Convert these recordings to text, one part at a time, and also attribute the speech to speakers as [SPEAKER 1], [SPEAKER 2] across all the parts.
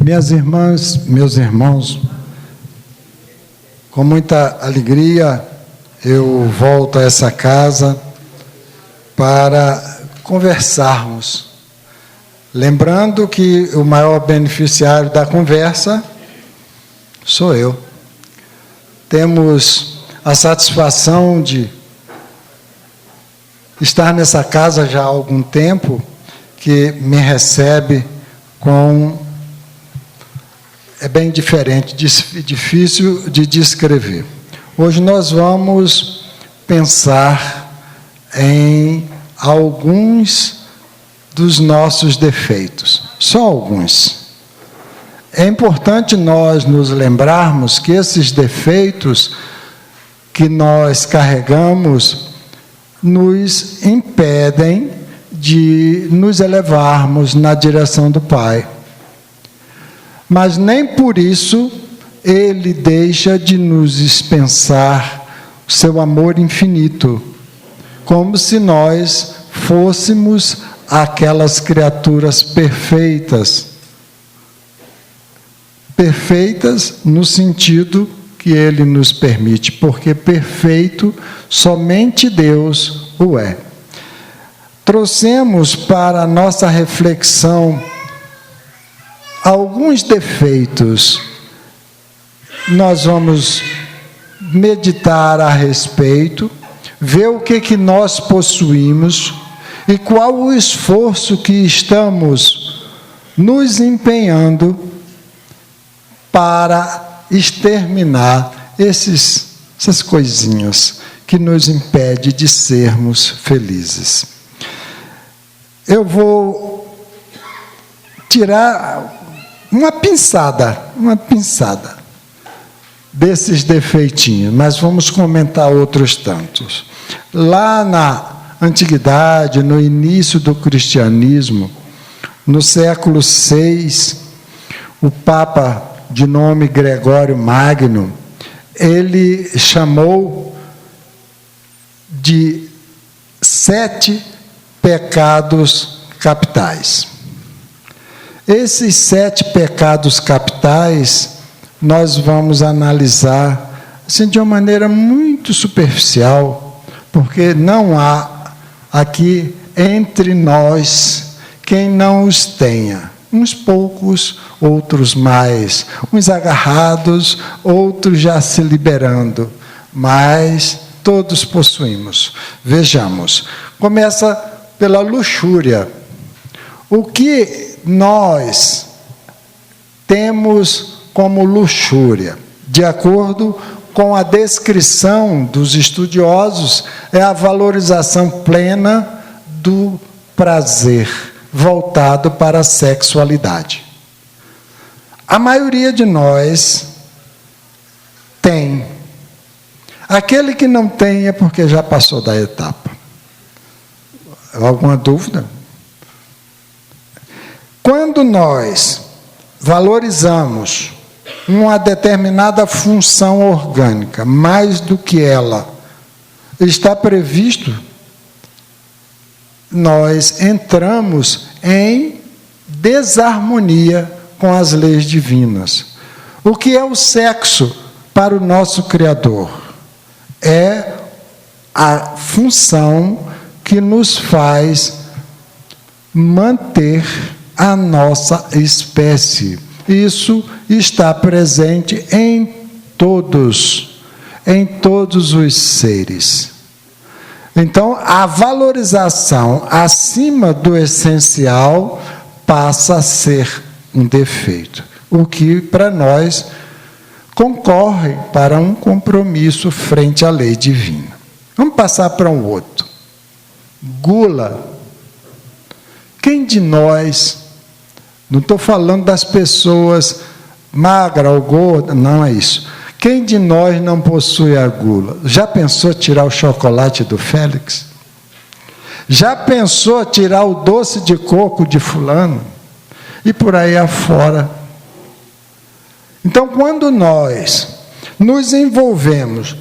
[SPEAKER 1] Minhas irmãs, meus irmãos, com muita alegria eu volto a essa casa para conversarmos. Lembrando que o maior beneficiário da conversa sou eu. Temos a satisfação de estar nessa casa já há algum tempo, que me recebe com... É bem diferente, difícil de descrever. Hoje nós vamos pensar em alguns dos nossos defeitos, só alguns. É importante nós nos lembrarmos que esses defeitos que nós carregamos nos impedem de nos elevarmos na direção do Pai. Mas nem por isso Ele deixa de nos dispensar o seu amor infinito, como se nós fôssemos aquelas criaturas perfeitas. Perfeitas no sentido que Ele nos permite, porque perfeito somente Deus o é. Trouxemos para a nossa reflexão alguns defeitos. Nós vamos meditar a respeito, ver o que nós possuímos e qual o esforço que estamos nos empenhando para exterminar essas coisinhas que nos impedem de sermos felizes. Eu vou tirar uma pinçada desses defeitinhos, mas vamos comentar outros tantos. Lá na antiguidade, no início do cristianismo, no século VI, o Papa de nome Gregório Magno, ele chamou de 7 pecados capitais. Esses 7 pecados capitais, nós vamos analisar assim, de uma maneira muito superficial, porque não há aqui entre nós quem não os tenha. Uns poucos, outros mais. Uns agarrados, outros já se liberando. Mas todos possuímos. Vejamos. Começa pela luxúria. O que nós temos como luxúria, de acordo com a descrição dos estudiosos, é a valorização plena do prazer, voltado para a sexualidade. A maioria de nós tem. Aquele que não tem é porque já passou da etapa. Alguma dúvida? Quando nós valorizamos uma determinada função orgânica mais do que ela está previsto, nós entramos em desarmonia com as leis divinas. O que é o sexo para o nosso Criador? É a função que nos faz manter a nossa espécie. Isso está presente em todos os seres. Então, a valorização acima do essencial passa a ser um defeito, o que para nós concorre para um compromisso frente à lei divina. Vamos passar para um outro. Gula. Quem de nós, não estou falando das pessoas magras ou gordas, não é isso. Quem de nós não possui a gula? Já pensou tirar o chocolate do Félix? Já pensou tirar o doce de coco de fulano? E por aí afora. Então, quando nós nos envolvemos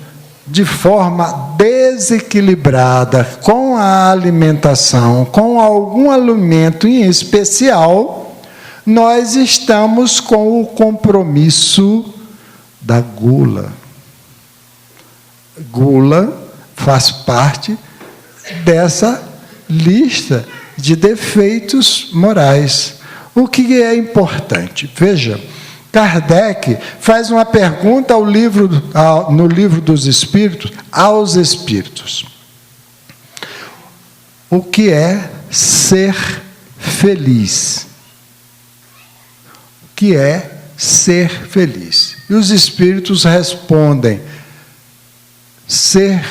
[SPEAKER 1] de forma desequilibrada com a alimentação, com algum alimento em especial, nós estamos com o compromisso da gula. Gula faz parte dessa lista de defeitos morais. O que é importante? Veja, Kardec faz uma pergunta no livro dos Espíritos, aos Espíritos. O que é ser feliz? O que é ser feliz? E os Espíritos respondem: ser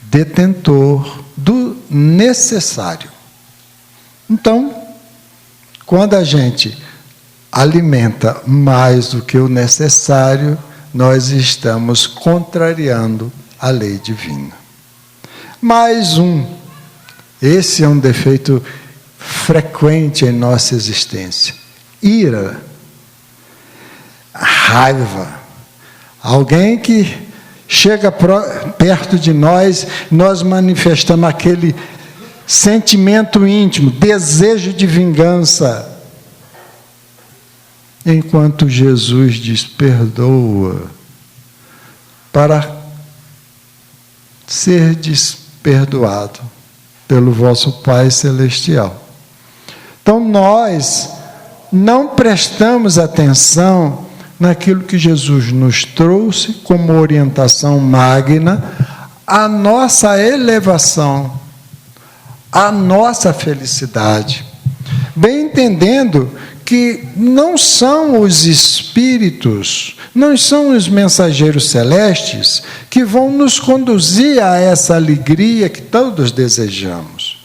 [SPEAKER 1] detentor do necessário. Então, quando a gente alimenta mais do que o necessário, nós estamos contrariando a lei divina. Mais um. Esse é um defeito frequente em nossa existência. Ira, raiva. Alguém que chega perto de nós, nós manifestamos aquele sentimento íntimo, desejo de vingança. Enquanto Jesus diz: perdoa, para ser perdoado pelo vosso Pai Celestial. Então nós não prestamos atenção naquilo que Jesus nos trouxe como orientação magna, a nossa elevação, a nossa felicidade. Bem entendendo que não são os espíritos, não são os mensageiros celestes que vão nos conduzir a essa alegria que todos desejamos.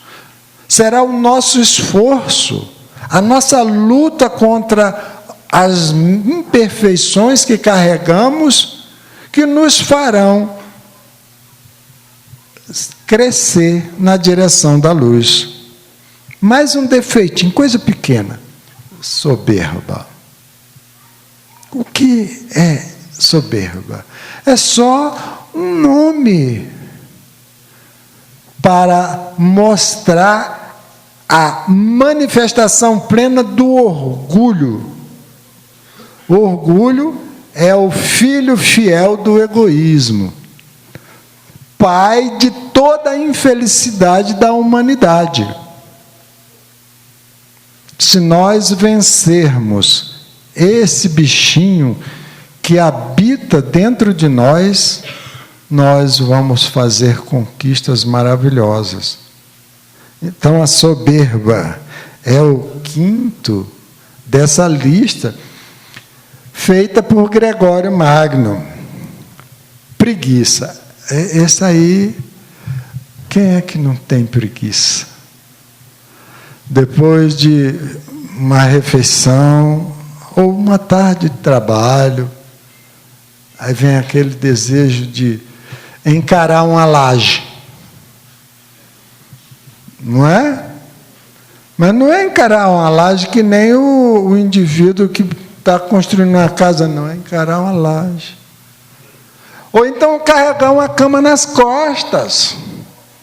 [SPEAKER 1] Será o nosso esforço, a nossa luta contra as imperfeições que carregamos, que nos farão crescer na direção da luz. Mais um defeitinho, coisa pequena: soberba. O que é soberba? É só um nome para mostrar a manifestação plena do orgulho. O orgulho é o filho fiel do egoísmo, pai de toda a infelicidade da humanidade. Se nós vencermos esse bichinho que habita dentro de nós, nós vamos fazer conquistas maravilhosas. Então a soberba é o quinto dessa lista feita por Gregório Magno. Preguiça. Esse aí, quem é que não tem preguiça? Depois de uma refeição ou uma tarde de trabalho, aí vem aquele desejo de encarar uma laje. Não é? Mas não é encarar uma laje que nem o indivíduo que está construindo uma casa, não. É encarar uma laje. Ou então carregar uma cama nas costas.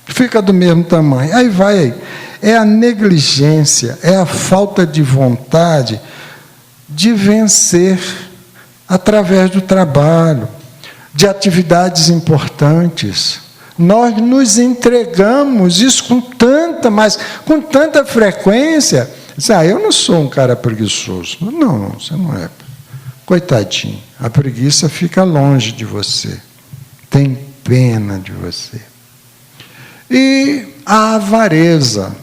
[SPEAKER 1] Fica do mesmo tamanho. Aí vai. É a negligência, é a falta de vontade de vencer através do trabalho, de atividades importantes. Nós nos entregamos isso com tanta frequência. Eu não sou um cara preguiçoso. Não, você não é. Coitadinho, a preguiça fica longe de você. Tem pena de você. E a avareza.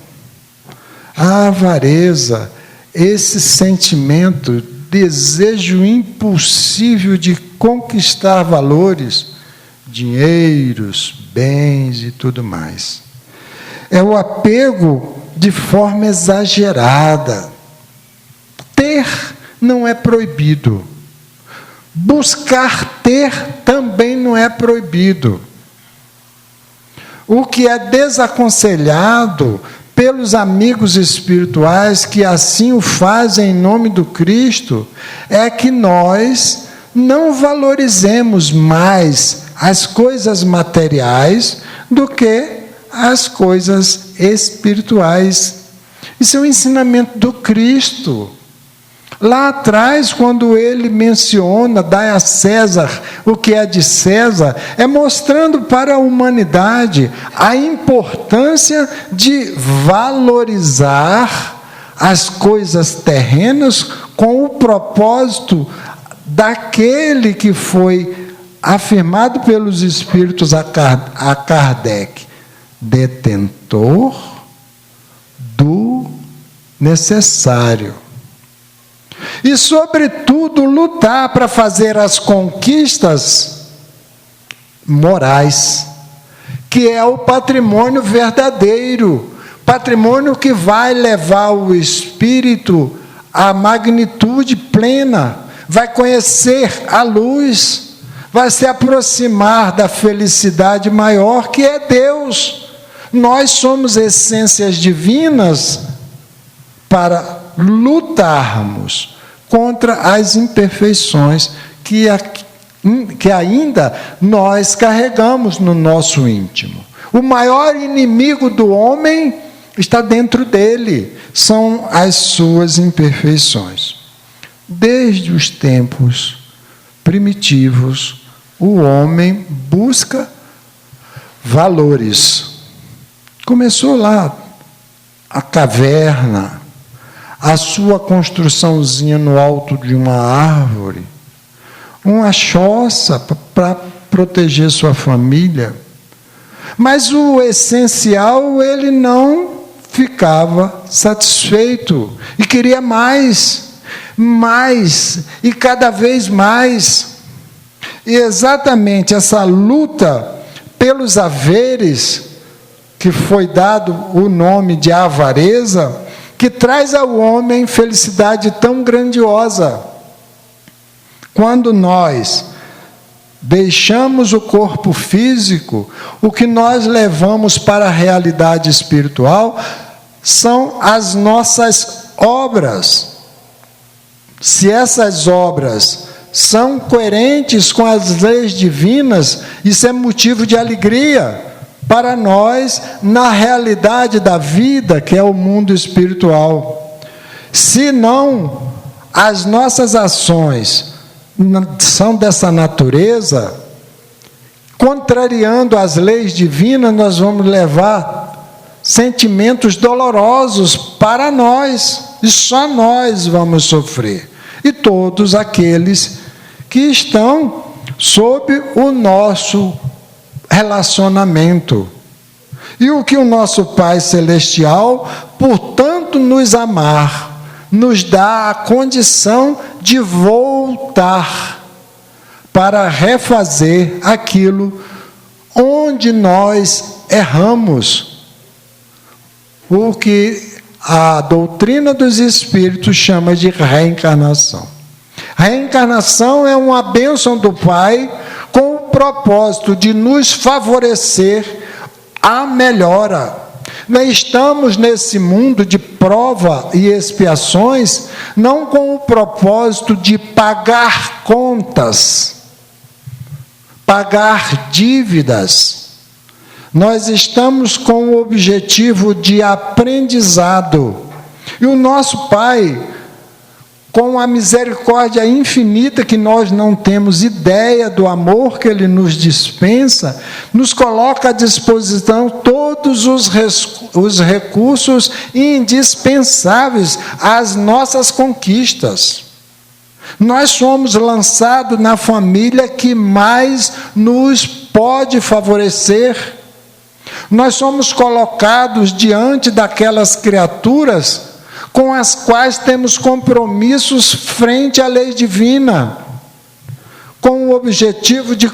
[SPEAKER 1] A avareza, esse sentimento, desejo impulsivo de conquistar valores, dinheiros, bens e tudo mais. É o apego de forma exagerada. Ter não é proibido. Buscar ter também não é proibido. O que é desaconselhado pelos amigos espirituais que assim o fazem em nome do Cristo, é que nós não valorizemos mais as coisas materiais do que as coisas espirituais. Isso é um ensinamento do Cristo. Lá atrás, quando ele menciona, dai a César o que é de César, é mostrando para a humanidade a importância de valorizar as coisas terrenas com o propósito daquele que foi afirmado pelos Espíritos a Kardec, detentor do necessário. E, sobretudo, lutar para fazer as conquistas morais, que é o patrimônio verdadeiro, patrimônio que vai levar o espírito à magnitude plena, vai conhecer a luz, vai se aproximar da felicidade maior que é Deus. Nós somos essências divinas para lutarmos contra as imperfeições que ainda nós carregamos no nosso íntimo. O maior inimigo do homem está dentro dele, são as suas imperfeições. Desde os tempos primitivos, o homem busca valores. Começou lá, a caverna, a sua construçãozinha no alto de uma árvore, uma choça para proteger sua família. Mas o essencial, ele não ficava satisfeito e queria mais e cada vez mais. E exatamente essa luta pelos haveres, que foi dado o nome de avareza, que traz ao homem felicidade tão grandiosa. Quando nós deixamos o corpo físico, o que nós levamos para a realidade espiritual são as nossas obras. Se essas obras são coerentes com as leis divinas, isso é motivo de alegria para nós na realidade da vida, que é o mundo espiritual. Se não, as nossas ações são dessa natureza, contrariando as leis divinas, nós vamos levar sentimentos dolorosos para nós, e só nós vamos sofrer. E todos aqueles que estão sob o nosso relacionamento. E o que o nosso Pai Celestial, por tanto nos amar, nos dá a condição de voltar para refazer aquilo onde nós erramos. O que a doutrina dos Espíritos chama de reencarnação. Reencarnação é uma bênção do Pai com o propósito de nos favorecer a melhora. Nós estamos nesse mundo de prova e expiações, não com o propósito de pagar contas, pagar dívidas. Nós estamos com o objetivo de aprendizado. E o nosso Pai, com a misericórdia infinita, que nós não temos ideia do amor que Ele nos dispensa, nos coloca à disposição todos os recursos indispensáveis às nossas conquistas. Nós somos lançados na família que mais nos pode favorecer. Nós somos colocados diante daquelas criaturas com as quais temos compromissos frente à lei divina, com o objetivo de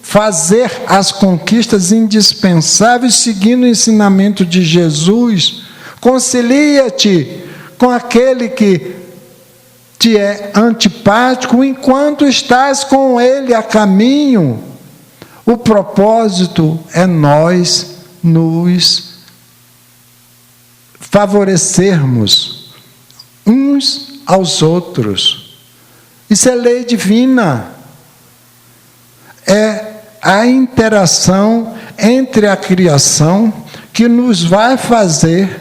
[SPEAKER 1] fazer as conquistas indispensáveis, seguindo o ensinamento de Jesus. Concilia-te com aquele que te é antipático, enquanto estás com ele a caminho. O propósito é nós nos favorecermos uns aos outros. Isso é lei divina. É a interação entre a criação que nos vai fazer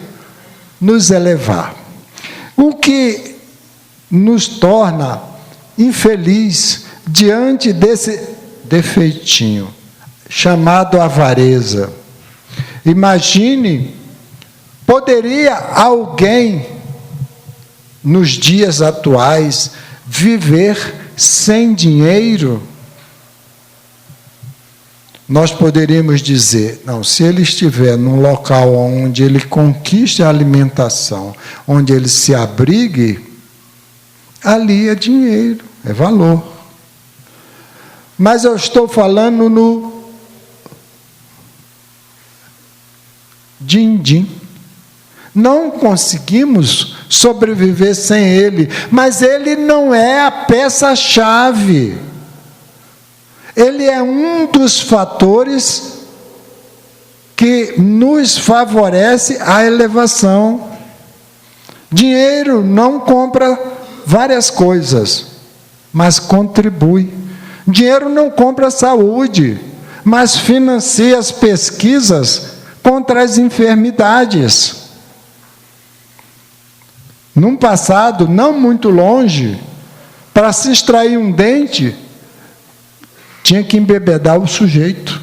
[SPEAKER 1] nos elevar. O que nos torna infeliz diante desse defeitinho, chamado avareza. Imagine, poderia alguém, nos dias atuais, viver sem dinheiro? Nós poderíamos dizer, não, se ele estiver num local onde ele conquiste a alimentação, onde ele se abrigue, ali é dinheiro, é valor. Mas eu estou falando no din-din. Não conseguimos sobreviver sem ele, mas ele não é a peça-chave. Ele é um dos fatores que nos favorece a elevação. Dinheiro não compra várias coisas, mas contribui. Dinheiro não compra saúde, mas financia as pesquisas contra as enfermidades. Num passado não muito longe, para se extrair um dente, tinha que embebedar o sujeito.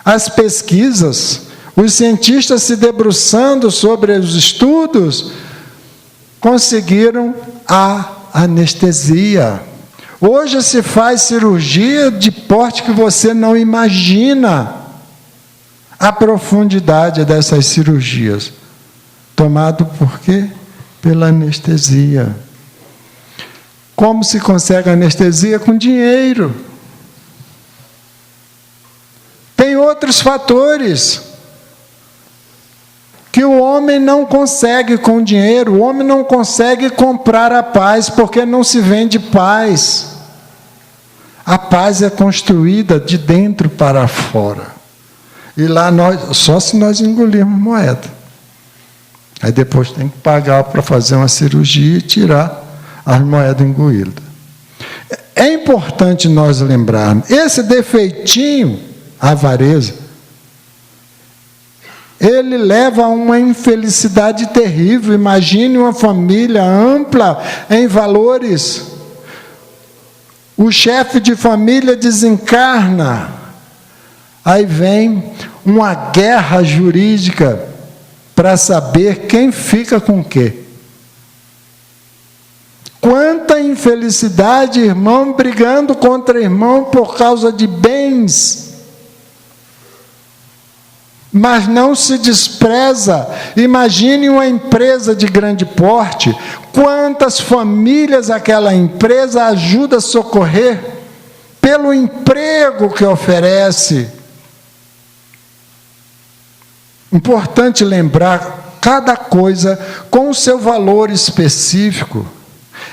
[SPEAKER 1] As pesquisas, os cientistas se debruçando sobre os estudos, conseguiram a anestesia. Hoje se faz cirurgia de porte que você não imagina a profundidade dessas cirurgias. Tomado por quê? Pela anestesia. Como se consegue anestesia? Com dinheiro. Tem outros fatores que o homem não consegue com dinheiro. O homem não consegue comprar a paz, porque não se vende paz. A paz é construída de dentro para fora. E lá só se nós engolirmos moeda. Aí depois tem que pagar para fazer uma cirurgia e tirar as moedas engolidas. É importante nós lembrarmos, esse defeitinho, a avareza, ele leva a uma infelicidade terrível. Imagine uma família ampla em valores. O chefe de família desencarna. Aí vem uma guerra jurídica para saber quem fica com o quê. Quanta infelicidade, irmão brigando contra irmão por causa de bens. Mas não se despreza. Imagine uma empresa de grande porte, quantas famílias aquela empresa ajuda a socorrer pelo emprego que oferece. Importante lembrar cada coisa com o seu valor específico.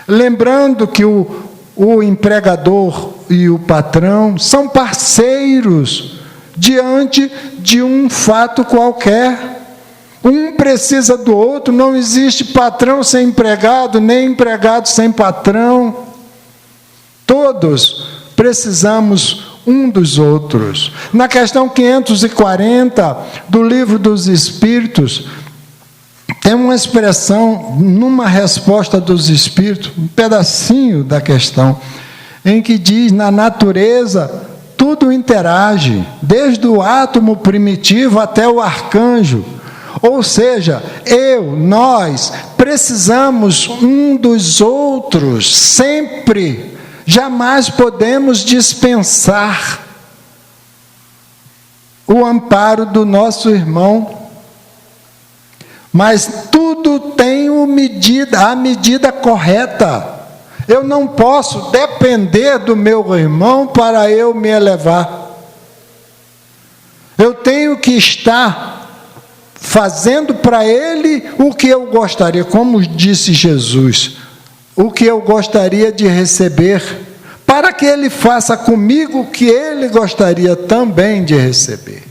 [SPEAKER 1] Lembrando que o empregador e o patrão são parceiros diante de um fato qualquer. Um precisa do outro, não existe patrão sem empregado, nem empregado sem patrão. Todos precisamos um dos outros. Na questão 540 do Livro dos Espíritos, tem uma expressão, numa resposta dos Espíritos, um pedacinho da questão, em que diz, na natureza, tudo interage, desde o átomo primitivo até o arcanjo. Ou seja, nós, precisamos um dos outros, sempre. Jamais podemos dispensar o amparo do nosso irmão. Mas tudo tem a medida correta. Eu não posso depender do meu irmão para eu me elevar. Eu tenho que estar fazendo para ele o que eu gostaria, como disse Jesus, o que eu gostaria de receber, para que ele faça comigo o que ele gostaria também de receber.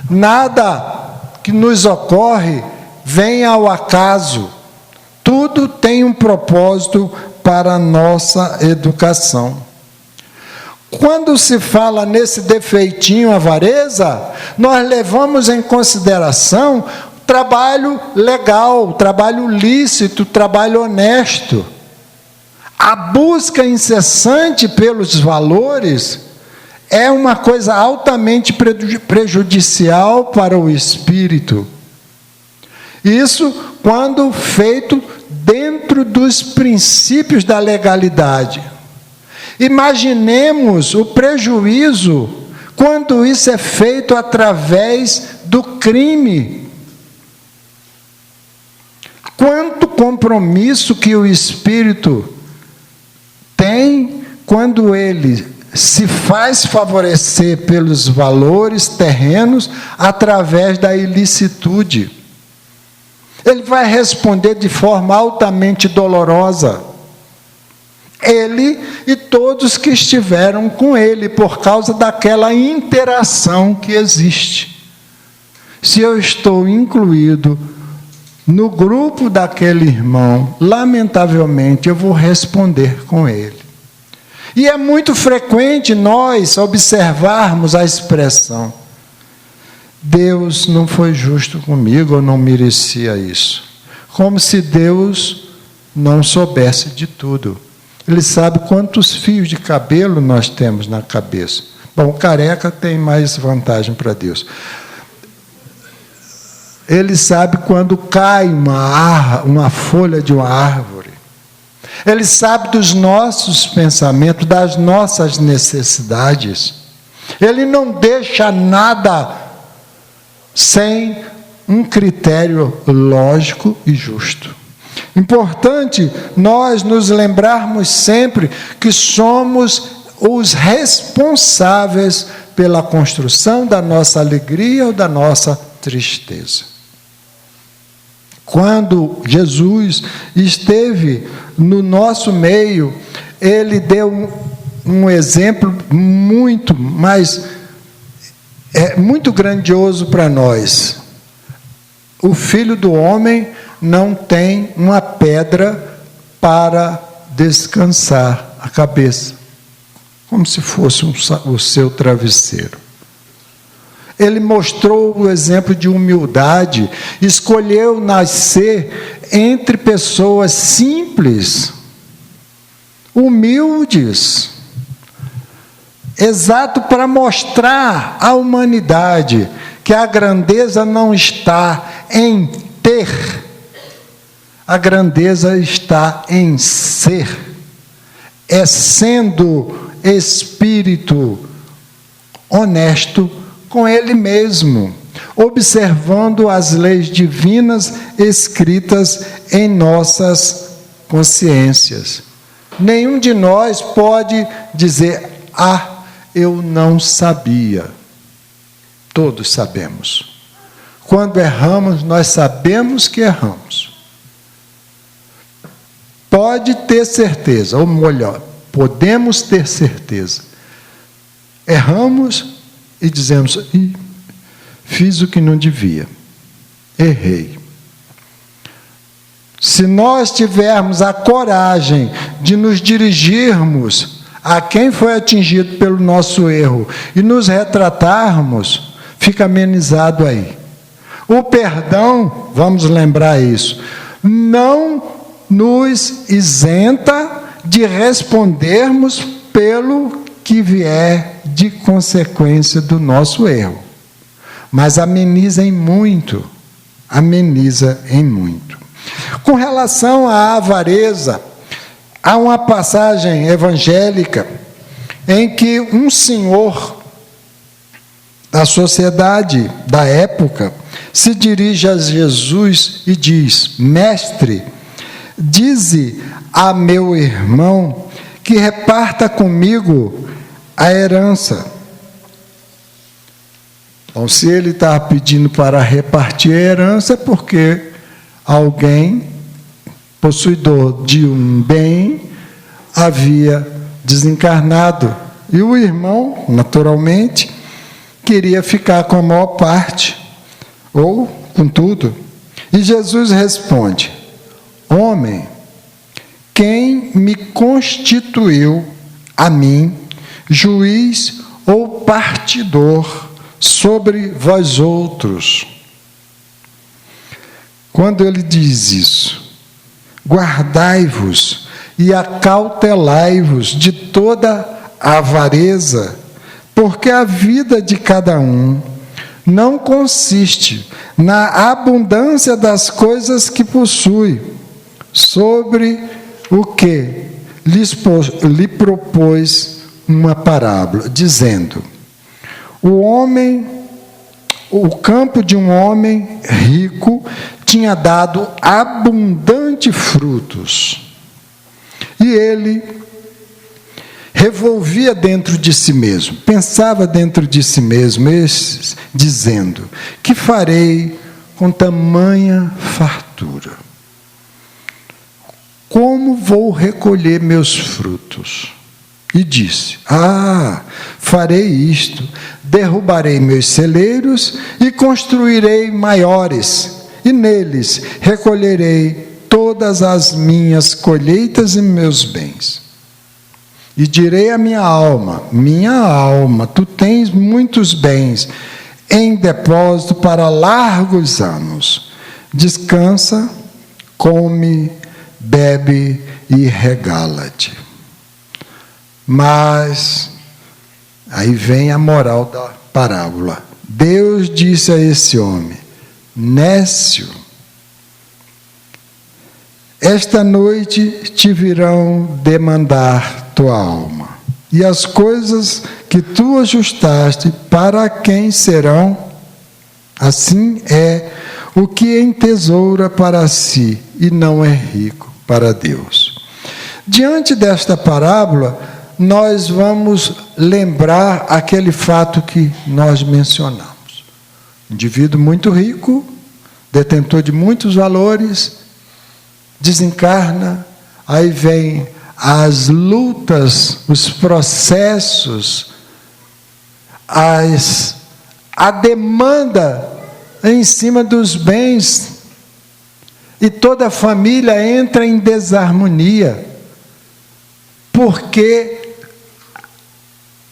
[SPEAKER 1] Nada que nos ocorre vem ao acaso. Tudo tem um propósito para a nossa educação. Quando se fala nesse defeitinho, avareza, nós levamos em consideração trabalho legal, trabalho lícito, trabalho honesto. A busca incessante pelos valores é uma coisa altamente prejudicial para o espírito. Isso quando feito dentro dos princípios da legalidade. Imaginemos o prejuízo quando isso é feito através do crime. Quanto compromisso que o espírito tem quando ele se faz favorecer pelos valores terrenos através da ilicitude. Ele vai responder de forma altamente dolorosa. Ele e todos que estiveram com ele, por causa daquela interação que existe. Se eu estou incluído no grupo daquele irmão, lamentavelmente eu vou responder com ele. E é muito frequente nós observarmos a expressão: Deus não foi justo comigo, eu não merecia isso. Como se Deus não soubesse de tudo. Ele sabe quantos fios de cabelo nós temos na cabeça. Bom, careca tem mais vantagem para Deus. Ele sabe quando cai uma folha de uma árvore. Ele sabe dos nossos pensamentos, das nossas necessidades. Ele não deixa nada sem um critério lógico e justo. Importante nós nos lembrarmos sempre que somos os responsáveis pela construção da nossa alegria ou da nossa tristeza. Quando Jesus esteve no nosso meio, ele deu um exemplo muito grandioso para nós. O Filho do Homem não tem uma pedra para descansar a cabeça, como se fosse o seu travesseiro. Ele mostrou o exemplo de humildade, escolheu nascer entre pessoas simples, humildes, exato para mostrar à humanidade que a grandeza não está em ter, a grandeza está em ser, é sendo espírito honesto com ele mesmo, observando as leis divinas escritas em nossas consciências. Nenhum de nós pode dizer: ah, eu não sabia. Todos sabemos. Quando erramos, nós sabemos que erramos. Pode ter certeza, ou melhor, podemos ter certeza. Erramos e dizemos: fiz o que não devia, errei. Se nós tivermos a coragem de nos dirigirmos a quem foi atingido pelo nosso erro e nos retratarmos, fica amenizado aí. O perdão, vamos lembrar isso, não nos isenta de respondermos pelo que vier de consequência do nosso erro. Mas ameniza em muito. Com relação à avareza, há uma passagem evangélica em que um senhor da sociedade da época se dirige a Jesus e diz: Mestre, dize a meu irmão que reparta comigo a herança. Então, se ele está pedindo para repartir a herança, é porque alguém, possuidor de um bem, havia desencarnado. E o irmão, naturalmente, queria ficar com a maior parte, ou com tudo. E Jesus responde: Homem, quem me constituiu a mim juiz ou partidor sobre vós outros? quando ele diz isso: guardai-vos e acautelai-vos de toda avareza, porque a vida de cada um não consiste na abundância das coisas que possui, sobre o que lhe propôs uma parábola, dizendo: o campo de um homem rico tinha dado abundante frutos, e ele revolvia dentro de si mesmo, pensava dentro de si mesmo, dizendo: que farei com tamanha fartura? Como vou recolher meus frutos? E disse: farei isto, derrubarei meus celeiros e construirei maiores, e neles recolherei todas as minhas colheitas e meus bens. E direi à minha alma, tu tens muitos bens em depósito para largos anos. Descansa, come, bebe e regala-te. Mas, aí vem a moral da parábola. Deus disse a esse homem: nécio, esta noite te virão demandar tua alma, e as coisas que tu ajustaste, para quem serão? Assim é o que entesoura para si e não é rico para Deus. Diante desta parábola, nós vamos lembrar aquele fato que nós mencionamos. Indivíduo muito rico, detentor de muitos valores, desencarna, aí vem as lutas, os processos, a demanda em cima dos bens, e toda a família entra em desarmonia, porque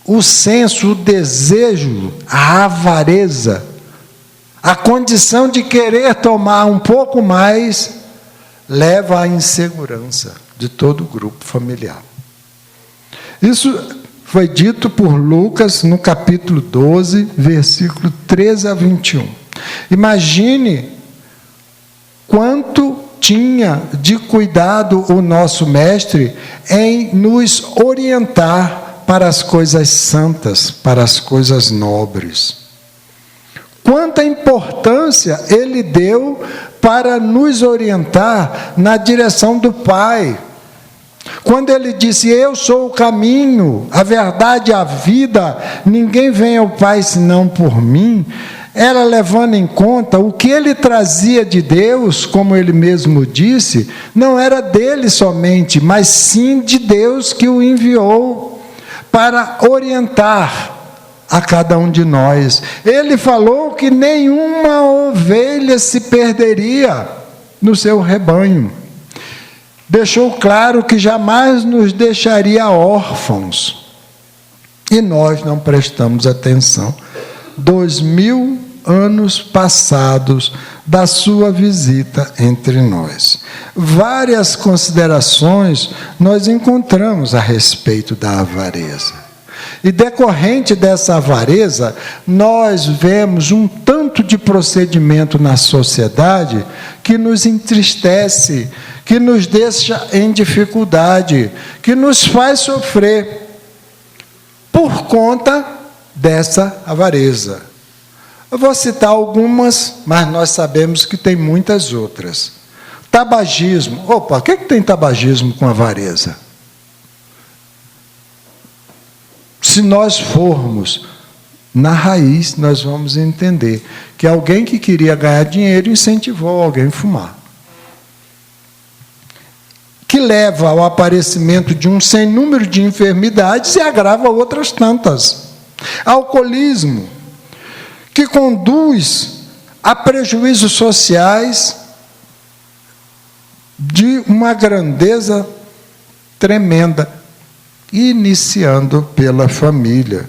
[SPEAKER 1] o senso, o desejo, a avareza, a condição de querer tomar um pouco mais, leva à insegurança de todo o grupo familiar. Isso foi dito por Lucas no capítulo 12, versículo 13 a 21. Imagine quanto tinha de cuidado o nosso mestre em nos orientar para as coisas santas, para as coisas nobres. Quanta importância ele deu para nos orientar na direção do Pai. Quando ele disse: eu sou o caminho, a verdade e a vida, ninguém vem ao Pai senão por mim, era levando em conta o que ele trazia de Deus, como ele mesmo disse, não era dele somente, mas sim de Deus que o enviou para orientar a cada um de nós. Ele falou que nenhuma ovelha se perderia no seu rebanho. Deixou claro que jamais nos deixaria órfãos. E nós não prestamos atenção. 2000 anos passados da sua visita entre nós. Várias considerações nós encontramos a respeito da avareza. E decorrente dessa avareza, nós vemos um tanto de procedimento na sociedade que nos entristece, que nos deixa em dificuldade, que nos faz sofrer por conta dessa avareza. Eu vou citar algumas, mas nós sabemos que tem muitas outras. Tabagismo. Opa, o que tem tabagismo com avareza? Se nós formos na raiz, nós vamos entender que alguém que queria ganhar dinheiro incentivou alguém a fumar. Que leva ao aparecimento de um sem número de enfermidades e agrava outras tantas. Alcoolismo, que conduz a prejuízos sociais de uma grandeza tremenda, iniciando pela família.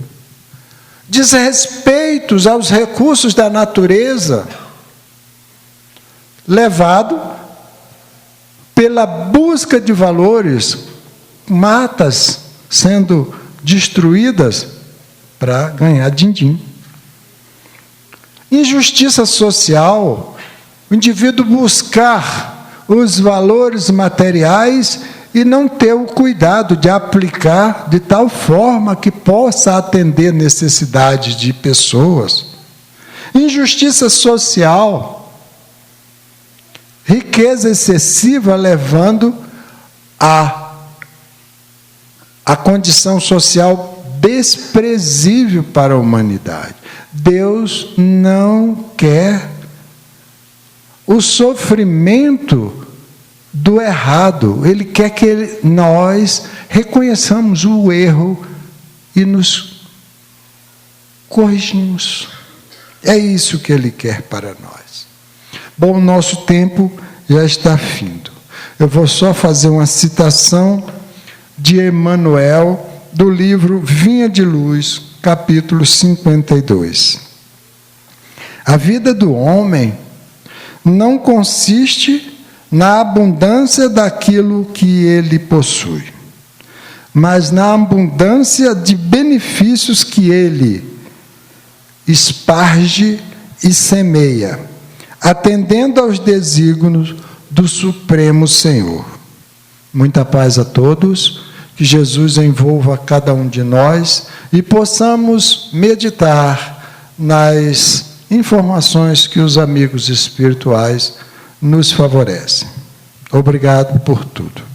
[SPEAKER 1] Desrespeitos aos recursos da natureza, levado pela busca de valores, matas sendo destruídas para ganhar din-din. Injustiça social, o indivíduo buscar os valores materiais e não ter o cuidado de aplicar de tal forma que possa atender necessidades de pessoas. Injustiça social, riqueza excessiva levando a condição social desprezível para a humanidade. Deus não quer o sofrimento do errado. Ele quer que nós reconheçamos o erro e nos corrigimos. É isso que Ele quer para nós. Bom, o nosso tempo já está findo. Eu vou só fazer uma citação de Emmanuel, do livro Vinha de Luz, capítulo 52. A vida do homem não consiste na abundância daquilo que ele possui, mas na abundância de benefícios que ele esparge e semeia, atendendo aos desígnios do Supremo Senhor. Muita paz a todos, que Jesus envolva cada um de nós e possamos meditar nas informações que os amigos espirituais nos favorecem. Obrigado por tudo.